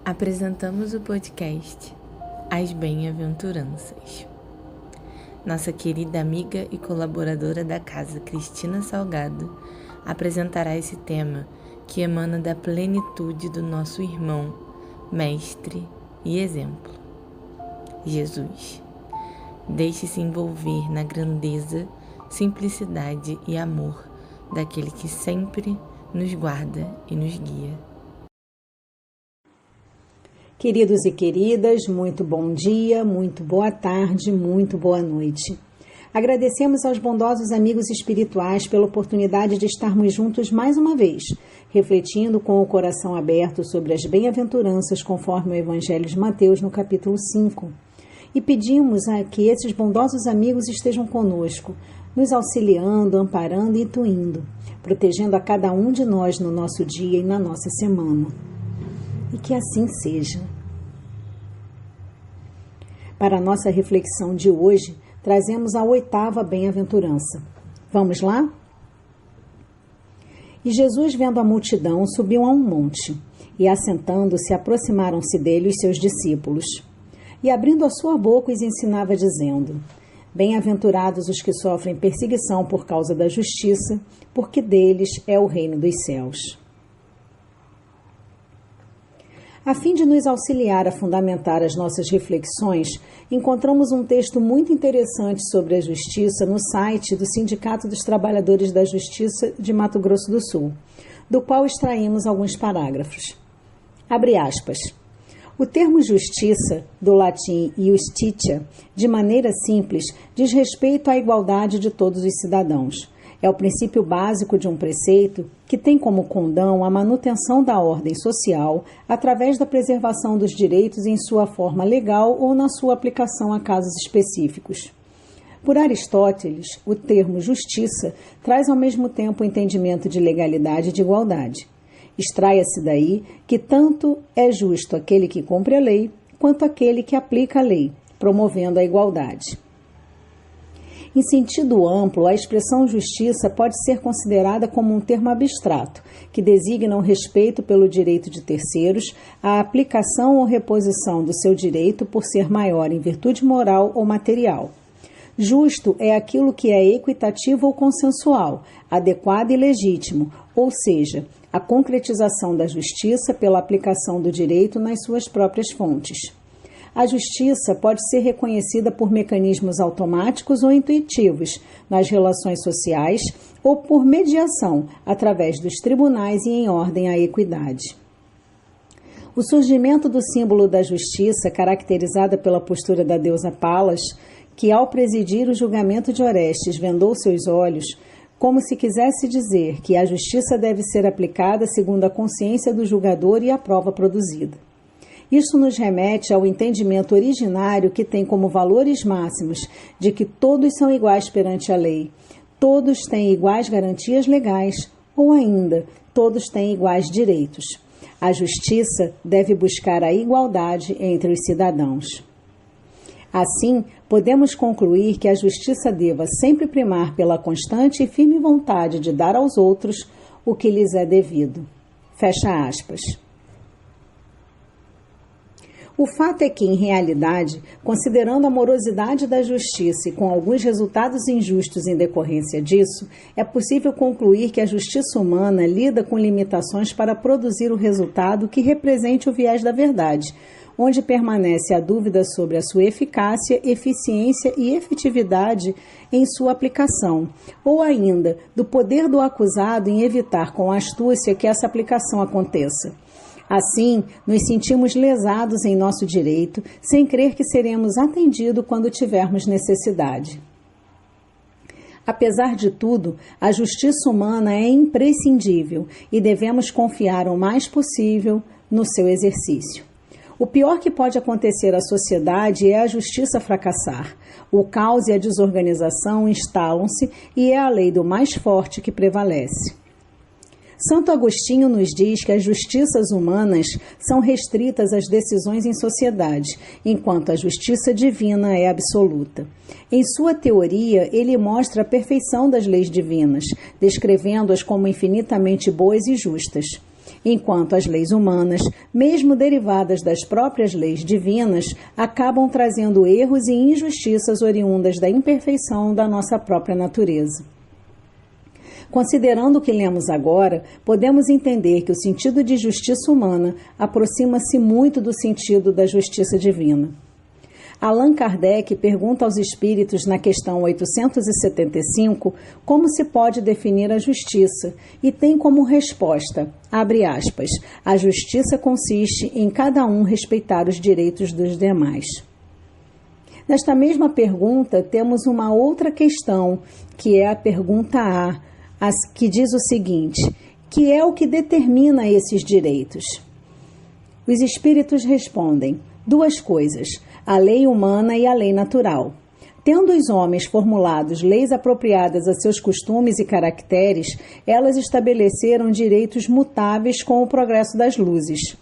apresentamos o podcast As Bem-aventuranças. Nossa querida amiga e colaboradora da casa, Cristina Salgado, apresentará esse tema que emana da plenitude do nosso irmão, mestre e exemplo, Jesus. Deixe-se envolver na grandeza, simplicidade e amor daquele que sempre nos guarda e nos guia. Queridos e queridas, muito bom dia, muito boa tarde, muito boa noite. Agradecemos aos bondosos amigos espirituais pela oportunidade de estarmos juntos mais uma vez, refletindo com o coração aberto sobre as bem-aventuranças conforme o Evangelho de Mateus no capítulo 5. E pedimos a que esses bondosos amigos estejam conosco, nos auxiliando, amparando e intuindo, protegendo a cada um de nós no nosso dia e na nossa semana. E que assim seja. Para a nossa reflexão de hoje, trazemos a 8ª bem-aventurança. Vamos lá? E Jesus, vendo a multidão, subiu a um monte, e assentando-se, aproximaram-se dele os seus discípulos. E abrindo a sua boca, os ensinava, dizendo: Bem-aventurados os que sofrem perseguição por causa da justiça, porque deles é o reino dos céus. A fim de nos auxiliar a fundamentar as nossas reflexões, encontramos um texto muito interessante sobre a justiça no site do Sindicato dos Trabalhadores da Justiça de Mato Grosso do Sul, do qual extraímos alguns parágrafos. Abre aspas. O termo justiça, do latim iustitia, de maneira simples, diz respeito à igualdade de todos os cidadãos. É o princípio básico de um preceito que tem como condão a manutenção da ordem social através da preservação dos direitos em sua forma legal ou na sua aplicação a casos específicos. Por Aristóteles, o termo justiça traz ao mesmo tempo o entendimento de legalidade e de igualdade. Extraia-se daí que tanto é justo aquele que cumpre a lei, quanto aquele que aplica a lei, promovendo a igualdade. Em sentido amplo, a expressão justiça pode ser considerada como um termo abstrato, que designa o respeito pelo direito de terceiros, a aplicação ou reposição do seu direito por ser maior em virtude moral ou material. Justo é aquilo que é equitativo ou consensual, adequado e legítimo, ou seja, a concretização da justiça pela aplicação do direito nas suas próprias fontes. A justiça pode ser reconhecida por mecanismos automáticos ou intuitivos nas relações sociais ou por mediação através dos tribunais e em ordem à equidade. O surgimento do símbolo da justiça, caracterizada pela postura da deusa Palas, que ao presidir o julgamento de Orestes vendou seus olhos, como se quisesse dizer que a justiça deve ser aplicada segundo a consciência do julgador e a prova produzida. Isso nos remete ao entendimento originário que tem como valores máximos de que todos são iguais perante a lei, todos têm iguais garantias legais ou ainda, todos têm iguais direitos. A justiça deve buscar a igualdade entre os cidadãos. Assim, podemos concluir que a justiça deva sempre primar pela constante e firme vontade de dar aos outros o que lhes é devido. Fecha aspas. O fato é que, em realidade, considerando a morosidade da justiça e com alguns resultados injustos em decorrência disso, é possível concluir que a justiça humana lida com limitações para produzir o resultado que represente o viés da verdade, onde permanece a dúvida sobre a sua eficácia, eficiência e efetividade em sua aplicação, ou ainda do poder do acusado em evitar com astúcia que essa aplicação aconteça. Assim, nos sentimos lesados em nosso direito, sem crer que seremos atendidos quando tivermos necessidade. Apesar de tudo, a justiça humana é imprescindível e devemos confiar o mais possível no seu exercício. O pior que pode acontecer à sociedade é a justiça fracassar. O caos e a desorganização instalam-se e é a lei do mais forte que prevalece. Santo Agostinho nos diz que as justiças humanas são restritas às decisões em sociedade, enquanto a justiça divina é absoluta. Em sua teoria, ele mostra a perfeição das leis divinas, descrevendo-as como infinitamente boas e justas. enquanto as leis humanas, mesmo derivadas das próprias leis divinas, acabam trazendo erros e injustiças oriundas da imperfeição da nossa própria natureza. Considerando o que lemos agora, podemos entender que o sentido de justiça humana aproxima-se muito do sentido da justiça divina. Allan Kardec pergunta aos espíritos na questão 875 como se pode definir a justiça e tem como resposta, abre aspas, a justiça consiste em cada um respeitar os direitos dos demais. Nesta mesma pergunta, temos uma outra questão, que é a pergunta A, que diz o seguinte, que é o que determina esses direitos? Os espíritos respondem, duas coisas, a lei humana e a lei natural. Tendo os homens formulados leis apropriadas a seus costumes e caracteres, elas estabeleceram direitos mutáveis com o progresso das luzes.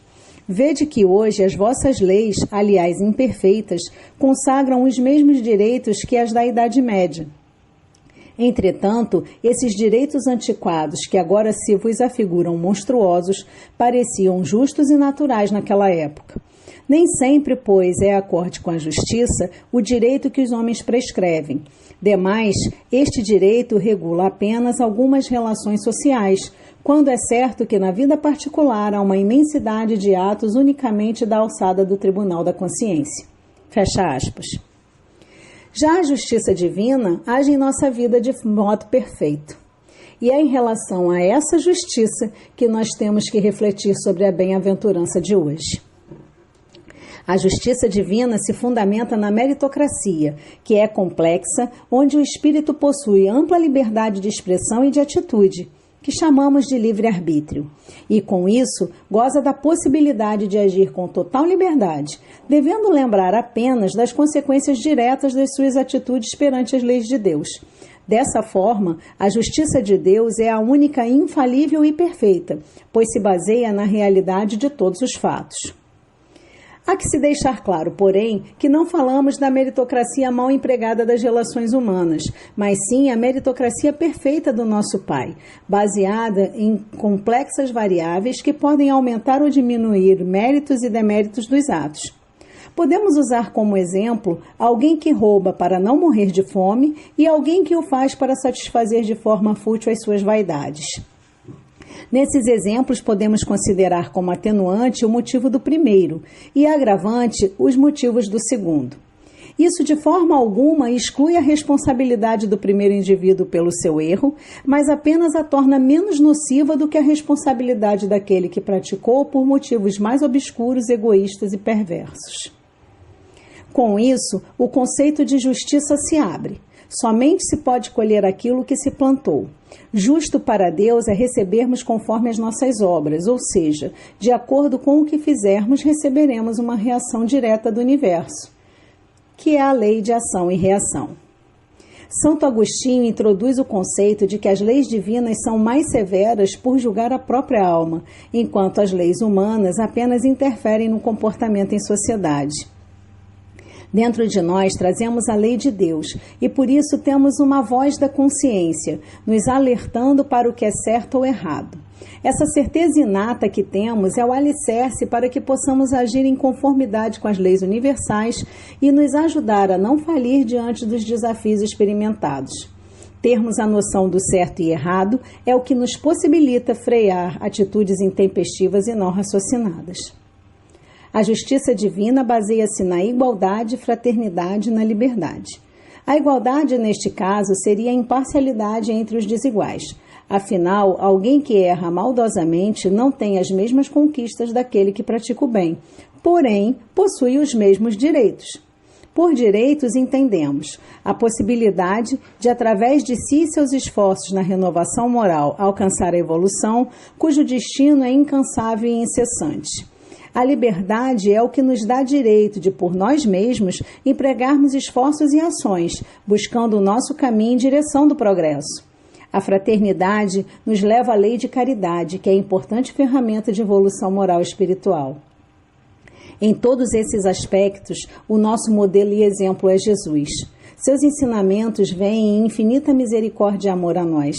Vede que hoje as vossas leis, aliás imperfeitas, consagram os mesmos direitos que as da Idade Média. Entretanto, esses direitos antiquados, que agora se vos afiguram monstruosos, pareciam justos e naturais naquela época. Nem sempre, pois, é acorde com a justiça o direito que os homens prescrevem. Demais, este direito regula apenas algumas relações sociais, quando é certo que na vida particular há uma imensidade de atos unicamente da alçada do tribunal da consciência. Fecha aspas. Já a justiça divina age em nossa vida de modo perfeito. E é em relação a essa justiça que nós temos que refletir sobre a bem-aventurança de hoje. A justiça divina se fundamenta na meritocracia, que é complexa, onde o espírito possui ampla liberdade de expressão e de atitude, que chamamos de livre-arbítrio, e com isso goza da possibilidade de agir com total liberdade, devendo lembrar apenas das consequências diretas das suas atitudes perante as leis de Deus. Dessa forma, a justiça de Deus é a única infalível e perfeita, pois se baseia na realidade de todos os fatos. Há que se deixar claro, porém, que não falamos da meritocracia mal empregada das relações humanas, mas sim a meritocracia perfeita do nosso Pai, baseada em complexas variáveis que podem aumentar ou diminuir méritos e deméritos dos atos. Podemos usar como exemplo alguém que rouba para não morrer de fome e alguém que o faz para satisfazer de forma fútil as suas vaidades. Nesses exemplos, podemos considerar como atenuante o motivo do primeiro e agravante os motivos do segundo. Isso, de forma alguma, exclui a responsabilidade do primeiro indivíduo pelo seu erro, mas apenas a torna menos nociva do que a responsabilidade daquele que praticou por motivos mais obscuros, egoístas e perversos. Com isso, o conceito de justiça se abre. Somente se pode colher aquilo que se plantou. Justo para Deus é recebermos conforme as nossas obras, ou seja, de acordo com o que fizermos, receberemos uma reação direta do universo, que é a lei de ação e reação. Santo Agostinho introduz o conceito de que as leis divinas são mais severas por julgar a própria alma, enquanto as leis humanas apenas interferem no comportamento em sociedade. Dentro de nós trazemos a lei de Deus e por isso temos uma voz da consciência, nos alertando para o que é certo ou errado. Essa certeza inata que temos é o alicerce para que possamos agir em conformidade com as leis universais e nos ajudar a não falir diante dos desafios experimentados. Termos a noção do certo e errado é o que nos possibilita frear atitudes intempestivas e não raciocinadas. A justiça divina baseia-se na igualdade, fraternidade e na liberdade. A igualdade, neste caso, seria a imparcialidade entre os desiguais. Afinal, alguém que erra maldosamente não tem as mesmas conquistas daquele que pratica o bem, porém, possui os mesmos direitos. Por direitos, entendemos a possibilidade de, através de si e seus esforços na renovação moral, alcançar a evolução, cujo destino é incansável e incessante. A liberdade é o que nos dá direito de, por nós mesmos, empregarmos esforços e ações, buscando o nosso caminho em direção do progresso. A fraternidade nos leva à lei de caridade, que é importante ferramenta de evolução moral e espiritual. Em todos esses aspectos, o nosso modelo e exemplo é Jesus. Seus ensinamentos vêm em infinita misericórdia e amor a nós.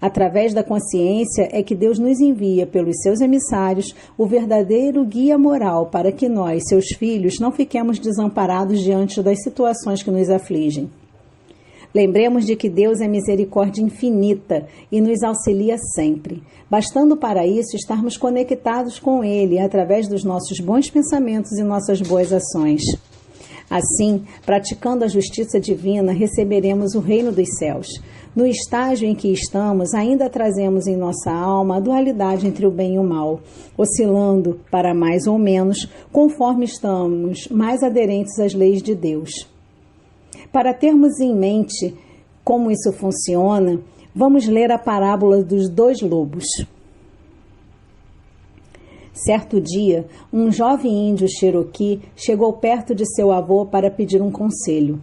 Através da consciência é que Deus nos envia pelos seus emissários o verdadeiro guia moral para que nós, seus filhos, não fiquemos desamparados diante das situações que nos afligem. Lembremos de que Deus é misericórdia infinita e nos auxilia sempre, bastando para isso estarmos conectados com Ele através dos nossos bons pensamentos e nossas boas ações. Assim, praticando a justiça divina, receberemos o reino dos céus. No estágio em que estamos, ainda trazemos em nossa alma a dualidade entre o bem e o mal, oscilando para mais ou menos, conforme estamos mais aderentes às leis de Deus. Para termos em mente como isso funciona, vamos ler a parábola dos 2 lobos. Certo dia, um jovem índio Cherokee chegou perto de seu avô para pedir um conselho.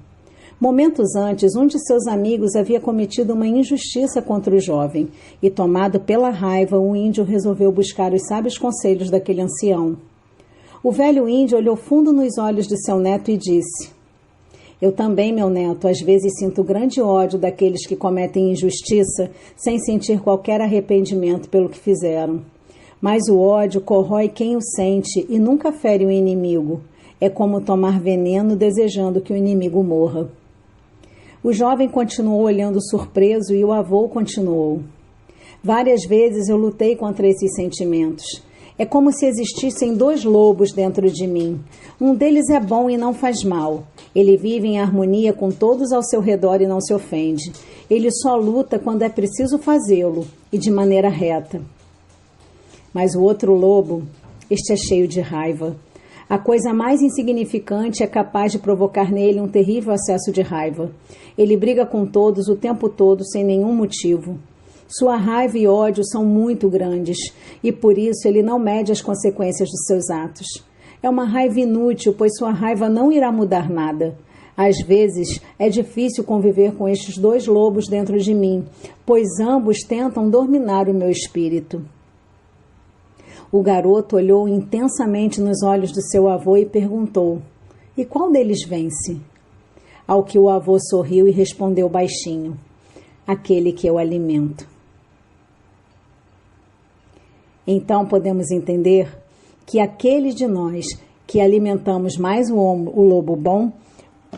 Momentos antes, um de seus amigos havia cometido uma injustiça contra o jovem, e tomado pela raiva, o índio resolveu buscar os sábios conselhos daquele ancião. O velho índio olhou fundo nos olhos de seu neto e disse: Eu também, meu neto, às vezes sinto grande ódio daqueles que cometem injustiça sem sentir qualquer arrependimento pelo que fizeram. Mas o ódio corrói quem o sente e nunca fere o inimigo. É como tomar veneno desejando que o inimigo morra. O jovem continuou olhando surpreso e o avô continuou. Várias vezes eu lutei contra esses sentimentos. É como se existissem 2 lobos dentro de mim. Um deles é bom e não faz mal. Ele vive em harmonia com todos ao seu redor e não se ofende. Ele só luta quando é preciso fazê-lo e de maneira reta. Mas o outro lobo, este é cheio de raiva. A coisa mais insignificante é capaz de provocar nele um terrível acesso de raiva. Ele briga com todos o tempo todo sem nenhum motivo. Sua raiva e ódio são muito grandes e por isso ele não mede as consequências dos seus atos. É uma raiva inútil, pois sua raiva não irá mudar nada. Às vezes é difícil conviver com estes 2 lobos dentro de mim, pois ambos tentam dominar o meu espírito. O garoto olhou intensamente nos olhos do seu avô e perguntou: E qual deles vence? Ao que o avô sorriu e respondeu baixinho: Aquele que eu alimento. Então podemos entender que aqueles de nós que alimentamos mais o lobo bom,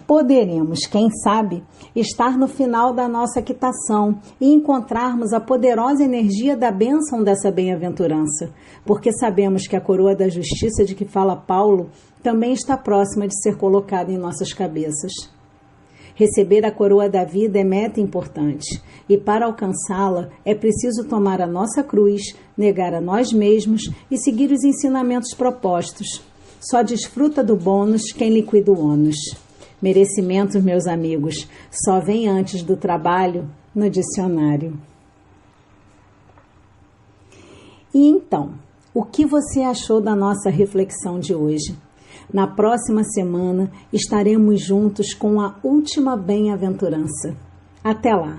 poderemos, quem sabe, estar no final da nossa quitação e encontrarmos a poderosa energia da bênção dessa bem-aventurança, porque sabemos que a coroa da justiça de que fala Paulo também está próxima de ser colocada em nossas cabeças. Receber a coroa da vida é meta importante, e para alcançá-la é preciso tomar a nossa cruz, negar a nós mesmos e seguir os ensinamentos propostos. Só desfruta do bônus quem liquida o ônus. Merecimento, meus amigos, só vem antes do trabalho no dicionário. E então, o que você achou da nossa reflexão de hoje? Na próxima semana estaremos juntos com a última bem-aventurança. Até lá!